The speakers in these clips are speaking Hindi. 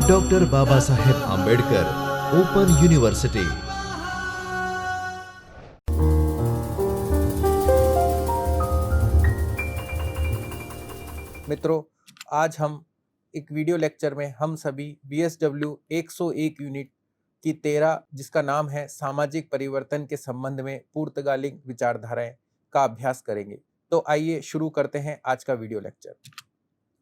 Doctor Baba Saheb Ambedkar open university. मित्रों, आज हम एक वीडियो लेक्चर में हम सभी BSW 101 यूनिट की 13 जिसका नाम है सामाजिक परिवर्तन के संबंध में पुर्तगाली विचारधाराएं का अभ्यास करेंगे। तो आइए शुरू करते हैं आज का वीडियो लेक्चर।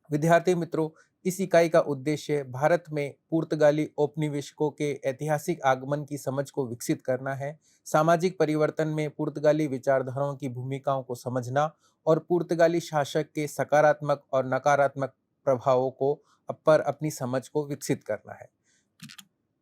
विद्यार्थी मित्रों, इस इकाई का उद्देश्य भारत में पुर्तगाली औपनिवेशिकों के ऐतिहासिक आगमन की समझ को विकसित करना है, सामाजिक परिवर्तन में पुर्तगाली विचारधाराओं की भूमिकाओं को समझना और पुर्तगाली शासक के सकारात्मक और नकारात्मक प्रभावों को पर अपनी समझ को विकसित करना है।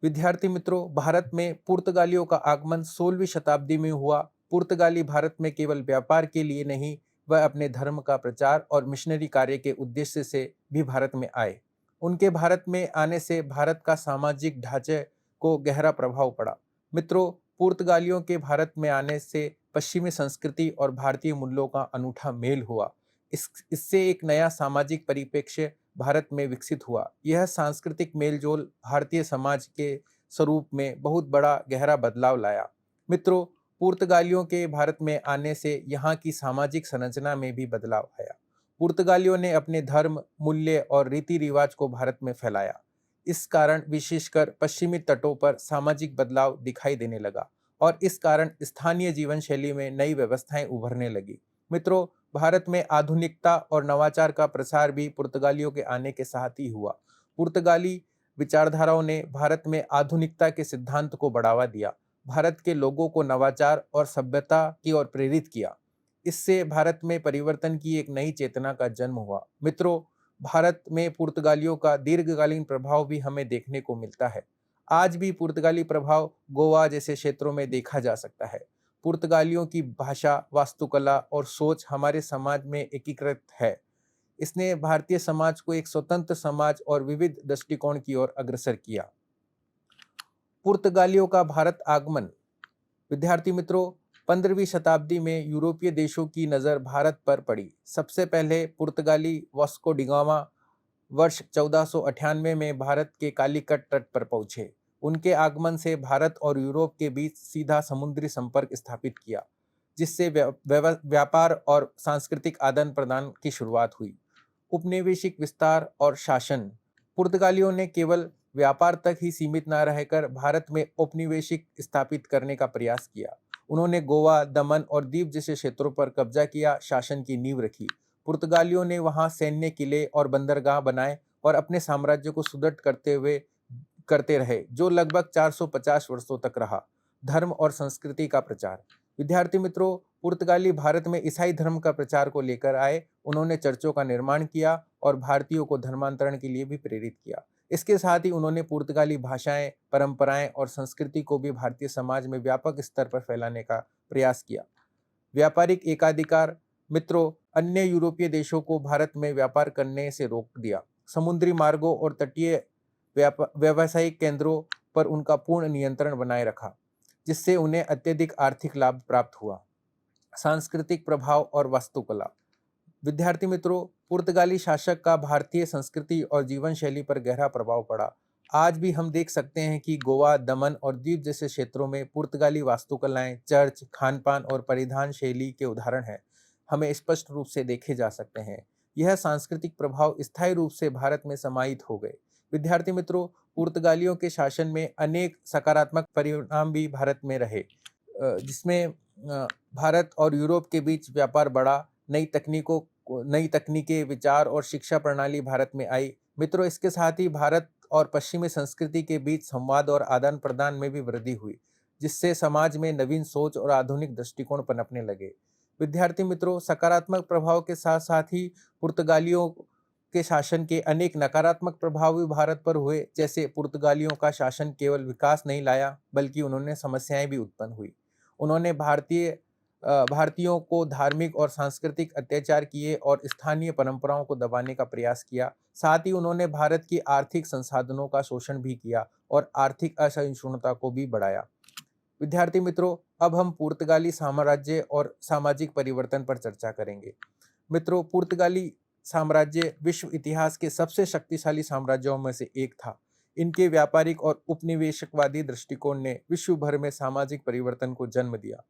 विद्यार्थी मित्रों, भारत में पुर्तगालियों का आगमन 16वीं शताब्दी में हुआ। पुर्तगाली भारत में केवल व्यापार के लिए नहीं, वह अपने धर्म का प्रचार और मिशनरी कार्य के उद्देश्य से भी भारत में आए। उनके भारत में आने से भारत का सामाजिक ढांचे को गहरा प्रभाव पड़ा। मित्रों, पुर्तगालियों के भारत में आने से पश्चिमी संस्कृति और भारतीय मूल्यों का अनूठा मेल हुआ। इससे एक नया सामाजिक परिप्रेक्ष्य भारत में विकसित हुआ। यह सांस्कृतिक मेलजोल भारतीय समाज के स्वरूप में बहुत बड़ा गहरा बदलाव लाया। मित्रों, पुर्तगालियों के भारत में आने से यहाँ की सामाजिक संरचना में भी बदलाव आया। पुर्तगालियों ने अपने धर्म, मूल्य और रीति रिवाज को भारत में फैलाया। इस कारण विशेषकर पश्चिमी तटों पर सामाजिक बदलाव दिखाई देने लगा और इस कारण स्थानीय जीवन शैली में नई व्यवस्थाएं उभरने लगी। मित्रों, भारत में आधुनिकता और नवाचार का प्रसार भी पुर्तगालियों के आने के साथ ही हुआ। पुर्तगाली विचारधाराओं ने भारत में आधुनिकता के सिद्धांत को बढ़ावा दिया, भारत के लोगों को नवाचार और सभ्यता की ओर प्रेरित किया। इससे भारत में परिवर्तन की एक नई चेतना का जन्म हुआ। मित्रों, भारत में पुर्तगालियों का दीर्घकालीन प्रभाव भी हमें देखने को मिलता है। आज भी पुर्तगाली प्रभाव गोवा जैसे क्षेत्रों में देखा जा सकता है। पुर्तगालियों की भाषा, वास्तुकला और सोच हमारे समाज में एकीकृत है। इसने भारतीय समाज को एक स्वतंत्र समाज और विविध दृष्टिकोण की ओर अग्रसर किया। पुर्तगालियों का भारत आगमन। विद्यार्थी मित्रों, 15वीं शताब्दी में यूरोपीय देशों की नज़र भारत पर पड़ी। सबसे पहले पुर्तगाली वास्को डी गामा वर्ष 1498 में भारत के कालीकट तट पर पहुंचे। उनके आगमन से भारत और यूरोप के बीच सीधा समुद्री संपर्क स्थापित किया, जिससे व्यापार और सांस्कृतिक आदान प्रदान की शुरुआत हुई। उपनिवेशिक विस्तार और शासन। पुर्तगालियों ने केवल व्यापार तक ही सीमित न रहकर भारत में औपनिवेशिक स्थापित करने का प्रयास किया। उन्होंने गोवा, दमन और दीव जैसे क्षेत्रों पर कब्जा किया, शासन की नींव रखी। पुर्तगालियों ने वहां सैन्य किले और बंदरगाह बनाए और अपने साम्राज्य को सुदृढ़ करते रहे, जो लगभग 450 वर्षों तक रहा। धर्म और संस्कृति का प्रचार। विद्यार्थी मित्रों, पुर्तगाली भारत में ईसाई धर्म का प्रचार को लेकर आए। उन्होंने चर्चों का निर्माण किया और भारतीयों को धर्मांतरण के लिए भी प्रेरित किया। इसके साथ ही उन्होंने पुर्तगाली भाषाएं, परंपराएं और संस्कृति को भी भारतीय समाज में व्यापक स्तर पर फैलाने का प्रयास किया। व्यापारिक एकाधिकार। मित्रों, अन्य यूरोपीय देशों को भारत में व्यापार करने से रोक दिया। समुद्री मार्गों और तटीय व्यावसायिक केंद्रों पर उनका पूर्ण नियंत्रण बनाए रखा, जिससे उन्हें अत्यधिक आर्थिक लाभ प्राप्त हुआ। सांस्कृतिक प्रभाव और वास्तुकला। विद्यार्थी मित्रों, पुर्तगाली शासक का भारतीय संस्कृति और जीवन शैली पर गहरा प्रभाव पड़ा। आज भी हम देख सकते हैं कि गोवा, दमन और दीव जैसे क्षेत्रों में पुर्तगाली वास्तुकलाएं, चर्च, खानपान और परिधान शैली के उदाहरण हैं, हमें स्पष्ट रूप से देखे जा सकते हैं। यह सांस्कृतिक प्रभाव स्थायी रूप से भारत में समाहित हो गए। विद्यार्थी मित्रों, पुर्तगालियों के शासन में अनेक सकारात्मक परिणाम भी भारत में रहे, जिसमें भारत और यूरोप के बीच व्यापार बढ़ा। नई तकनीकें, विचार और शिक्षा प्रणाली भारत में आई। मित्रों, इसके साथ ही भारत और पश्चिमी संस्कृति के बीच संवाद और आदान प्रदान में भी वृद्धि हुई, जिससे समाज में नवीन सोच और आधुनिक दृष्टिकोण पनपने लगे। विद्यार्थी मित्रों, सकारात्मक प्रभाव के साथ साथ ही पुर्तगालियों के शासन के अनेक नकारात्मक प्रभाव भी भारत पर हुए। जैसे पुर्तगालियों का शासन केवल विकास नहीं लाया, बल्कि उन्होंने समस्याएं भी उत्पन्न हुई। उन्होंने भारतीयों को धार्मिक और सांस्कृतिक अत्याचार किए और स्थानीय परंपराओं को दबाने का प्रयास किया। साथ ही उन्होंने भारत की आर्थिक संसाधनों का शोषण भी किया और आर्थिक असहिष्णुता को भी बढ़ाया। विद्यार्थी मित्रों, अब हम पुर्तगाली साम्राज्य और सामाजिक परिवर्तन पर चर्चा करेंगे। मित्रों, पुर्तगाली साम्राज्य विश्व इतिहास के सबसे शक्तिशाली साम्राज्यों में से एक था। इनके व्यापारिक और उपनिवेशवादी दृष्टिकोण ने विश्व भर में सामाजिक परिवर्तन को जन्म दिया।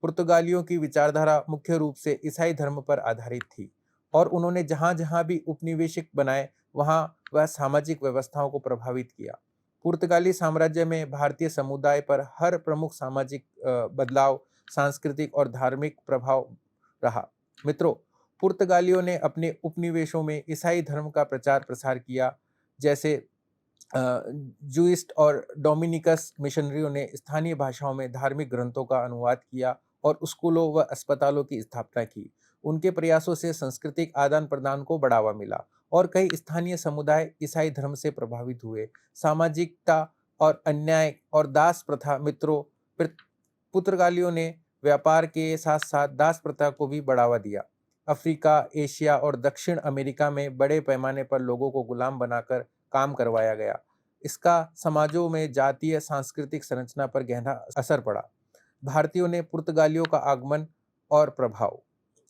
पुर्तगालियों की विचारधारा मुख्य रूप से ईसाई धर्म पर आधारित थी और उन्होंने जहां जहां भी उपनिवेशिक बनाए वहां वह सामाजिक व्यवस्थाओं को प्रभावित किया। पुर्तगाली साम्राज्य में भारतीय समुदाय पर हर प्रमुख सामाजिक बदलाव, सांस्कृतिक और धार्मिक प्रभाव रहा। मित्रों, पुर्तगालियों ने अपने उपनिवेशों में ईसाई धर्म का प्रचार प्रसार किया। जैसे जूइस्ट और डोमिनिकस मिशनरियों ने स्थानीय भाषाओं में धार्मिक ग्रंथों का अनुवाद किया और स्कूलों व अस्पतालों की स्थापना की। उनके प्रयासों से सांस्कृतिक आदान प्रदान को बढ़ावा मिला और कई स्थानीय समुदाय ईसाई धर्म से प्रभावित हुए। सामाजिकता और अन्याय और दास प्रथा। मित्रों, पुर्तगालियों ने व्यापार के साथ साथ दास प्रथा को भी बढ़ावा दिया। अफ्रीका, एशिया और दक्षिण अमेरिका में बड़े पैमाने पर लोगों को गुलाम बनाकर काम करवाया गया। इसका समाजों में जातीय सांस्कृतिक संरचना पर गहरा असर पड़ा। भारतीयों ने पुर्तगालियों का आगमन और प्रभाव।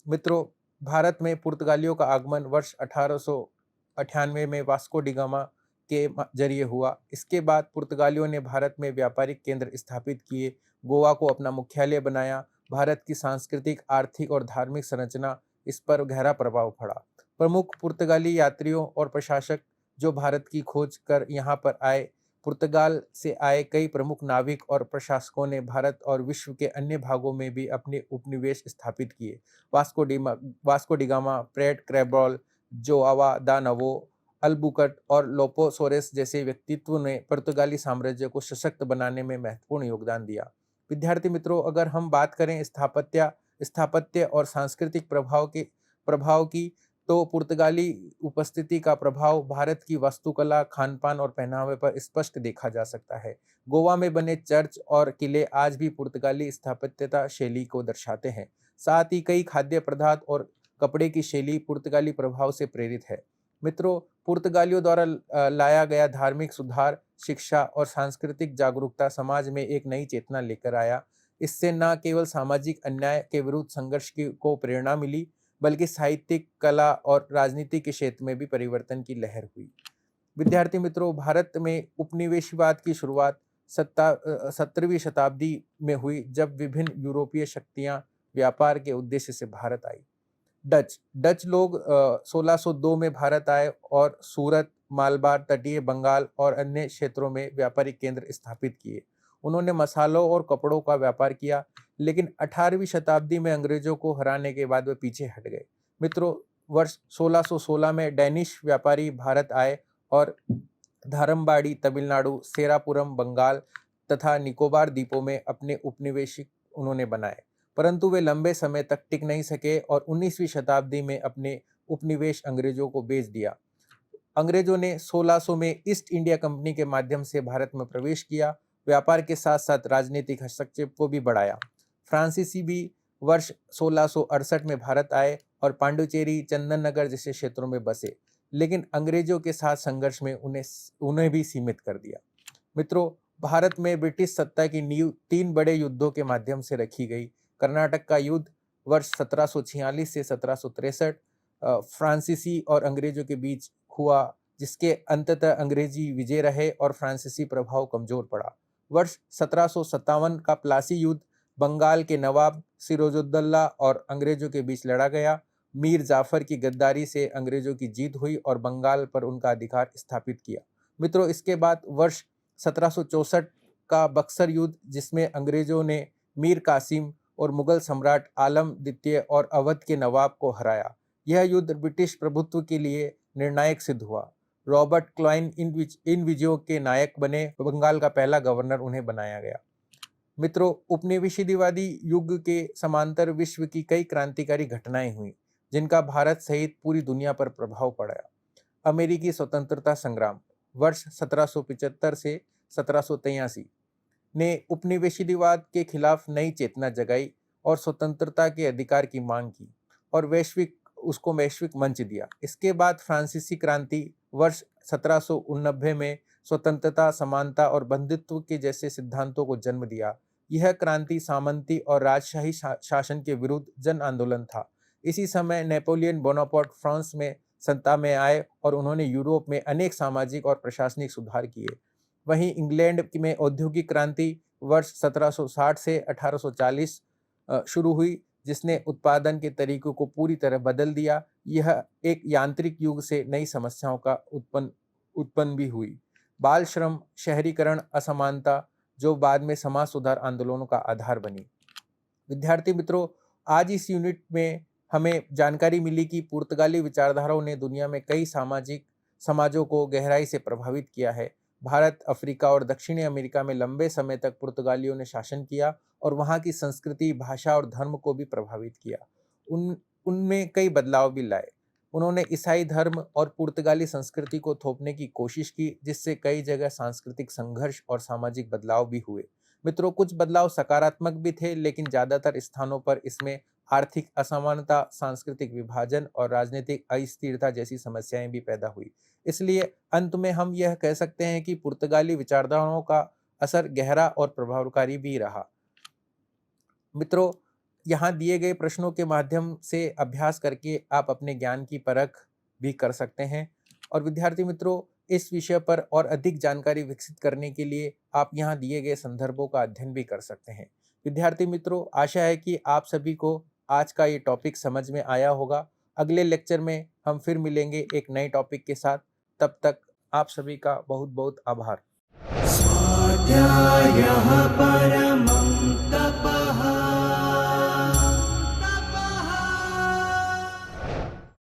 मित्रों, भारत में पुर्तगालियों का आगमन वर्ष 1898 में वास्को डी गामा के जरिए हुआ। इसके बाद पुर्तगालियों ने भारत में व्यापारिक केंद्र स्थापित किए, गोवा को अपना मुख्यालय बनाया। भारत की सांस्कृतिक, आर्थिक और धार्मिक संरचना इस पर गहरा प्रभाव पड़ा। प्रमुख पुर्तगाली यात्रियों और प्रशासक जो भारत की खोज कर यहाँ पर आए। पुर्तगाल से आए कई प्रमुख नाविक और प्रशासकों ने भारत और विश्व के अन्य भागों में भी अपने उपनिवेश स्थापित किए। वास्को डी गामा, प्रेट Cabral, Joao da Nova, Albuquerque और लोपोसोरेस जैसे व्यक्तित्व ने पुर्तगाली साम्राज्य को सशक्त बनाने में महत्वपूर्ण योगदान दिया। विद्यार्थी मित्रों, अगर हम बात करें स्थापत्य और सांस्कृतिक प्रभाव की, तो पुर्तगाली उपस्थिति का प्रभाव भारत की वास्तुकला, खानपान और पहनावे पर स्पष्ट देखा जा सकता है। गोवा में बने चर्च और किले आज भी पुर्तगाली स्थापत्यता शैली को दर्शाते हैं। साथ ही कई खाद्य पदार्थ और कपड़े की शैली पुर्तगाली प्रभाव से प्रेरित है। मित्रों, पुर्तगालियों द्वारा लाया गया धार्मिक सुधार, शिक्षा और सांस्कृतिक जागरूकता समाज में एक नई चेतना लेकर आया। इससे न केवल सामाजिक अन्याय के विरुद्ध संघर्ष को प्रेरणा मिली, बल्कि साहित्यिक, कला और राजनीति के क्षेत्र में भी परिवर्तन की लहर हुई। विद्यार्थी मित्रों, भारत में उपनिवेशवाद की शुरुआत 17वीं शताब्दी में हुई, जब विभिन्न यूरोपीय शक्तियां व्यापार के उद्देश्य से भारत आई। डच लोग 1602 में भारत आए और सूरत, मालबार, तटीय बंगाल और अन्य क्षेत्रों में व्यापारिक केंद्र स्थापित किए। उन्होंने मसालों और कपड़ों का व्यापार किया, लेकिन 18वीं शताब्दी में अंग्रेजों को हराने के बाद वे पीछे हट गए। मित्रों, वर्ष 1616 में डैनिश व्यापारी भारत आए और धारमबाड़ी तमिलनाडु, सेरापुरम बंगाल तथा निकोबार द्वीपों में अपने उपनिवेशिक उन्होंने बनाए, परंतु वे लंबे समय तक टिक नहीं सके और 19वीं शताब्दी में अपने उपनिवेश अंग्रेजों को बेच दिया। अंग्रेजों ने 1600 में ईस्ट इंडिया कंपनी के माध्यम से भारत में प्रवेश किया। व्यापार के साथ साथ राजनीतिक हस्तक्षेप को भी बढ़ाया। फ्रांसीसी भी वर्ष 1668 में भारत आए और पांडुचेरी, चंदननगर जैसे क्षेत्रों में बसे, लेकिन अंग्रेजों के साथ संघर्ष में उन्हें भी सीमित कर दिया। मित्रों, भारत में ब्रिटिश सत्ता की नींव 3 बड़े युद्धों के माध्यम से रखी गई। कर्नाटक का युद्ध वर्ष 1746 से 1763 फ्रांसीसी और अंग्रेजों के बीच हुआ, जिसके अंततः अंग्रेजी विजय रहे और फ्रांसीसी प्रभाव कमजोर पड़ा। वर्ष 1757 का प्लासी युद्ध बंगाल के नवाब सिराजुद्दौला और अंग्रेजों के बीच लड़ा गया। मीर जाफर की गद्दारी से अंग्रेजों की जीत हुई और बंगाल पर उनका अधिकार स्थापित किया। मित्रों, इसके बाद वर्ष 1764 का बक्सर युद्ध, जिसमें अंग्रेजों ने मीर कासिम और मुगल सम्राट आलम द्वितीय और अवध के नवाब को हराया। यह युद्ध ब्रिटिश प्रभुत्व के लिए निर्णायक सिद्ध हुआ। रॉबर्ट क्लाइन इन विजयों के नायक बने। बंगाल का पहला गवर्नर उन्हें बनाया गया। मित्रों, उपनिवेशवादी युग के समांतर विश्व की कई क्रांतिकारी घटनाएं हुई, जिनका भारत सहित पूरी दुनिया पर प्रभाव पड़ा। अमेरिकी स्वतंत्रता संग्राम वर्ष 1775 से 1783 ने उपनिवेशवाद के खिलाफ नई चेतना जगाई और स्वतंत्रता के अधिकार की मांग की और वैश्विक मंच दिया। इसके बाद फ्रांसीसी क्रांति वर्ष 1789 में स्वतंत्रता, समानता और बंधुत्व के जैसे सिद्धांतों को जन्म दिया। यह क्रांति सामंती और राजशाही शासन के विरुद्ध जन आंदोलन था। इसी समय नेपोलियन बोनापार्ट फ्रांस में सत्ता में आए और उन्होंने यूरोप में अनेक सामाजिक और प्रशासनिक सुधार किए। वहीं इंग्लैंड में औद्योगिक क्रांति वर्ष 1760 से 1840 शुरू हुई, जिसने उत्पादन के तरीकों को पूरी तरह बदल दिया। यह एक यांत्रिक युग से नई समस्याओं का उत्पन्न भी हुई। बाल श्रम, शहरीकरण, असमानता, जो बाद में समाज सुधार आंदोलनों का आधार बनी। विद्यार्थी मित्रों, आज इस यूनिट में हमें जानकारी मिली कि पुर्तगाली विचारधाराओं ने दुनिया में कई समाजों को गहराई से प्रभावित किया है। भारत, अफ्रीका और दक्षिणी अमेरिका में लंबे समय तक पुर्तगालियों ने शासन किया और वहाँ की संस्कृति, भाषा और धर्म को भी प्रभावित किया। उनमें कई बदलाव भी लाए। उन्होंने ईसाई धर्म और पुर्तगाली संस्कृति को थोपने की कोशिश की, जिससे कई जगह सांस्कृतिक संघर्ष और सामाजिक बदलाव भी हुए। मित्रों, कुछ बदलाव सकारात्मक भी थे, लेकिन ज्यादातर स्थानों पर इसमें आर्थिक असमानता, सांस्कृतिक विभाजन और राजनीतिक अस्थिरता जैसी समस्याएं भी पैदा हुई। इसलिए अंत में हम यह कह सकते हैं कि पुर्तगाली विचारधाराओं का असर गहरा और प्रभावकारी भी रहा। मित्रों, यहाँ दिए गए प्रश्नों के माध्यम से अभ्यास करके आप अपने ज्ञान की परख भी कर सकते हैं। और विद्यार्थी मित्रों, इस विषय पर और अधिक जानकारी विकसित करने के लिए आप यहाँ दिए गए संदर्भों का अध्ययन भी कर सकते हैं। विद्यार्थी मित्रों, आशा है कि आप सभी को आज का ये टॉपिक समझ में आया होगा। अगले लेक्चर में हम फिर मिलेंगे एक नए टॉपिक के साथ। तब तक आप सभी का बहुत बहुत आभार। स्वाध्यायः परमम्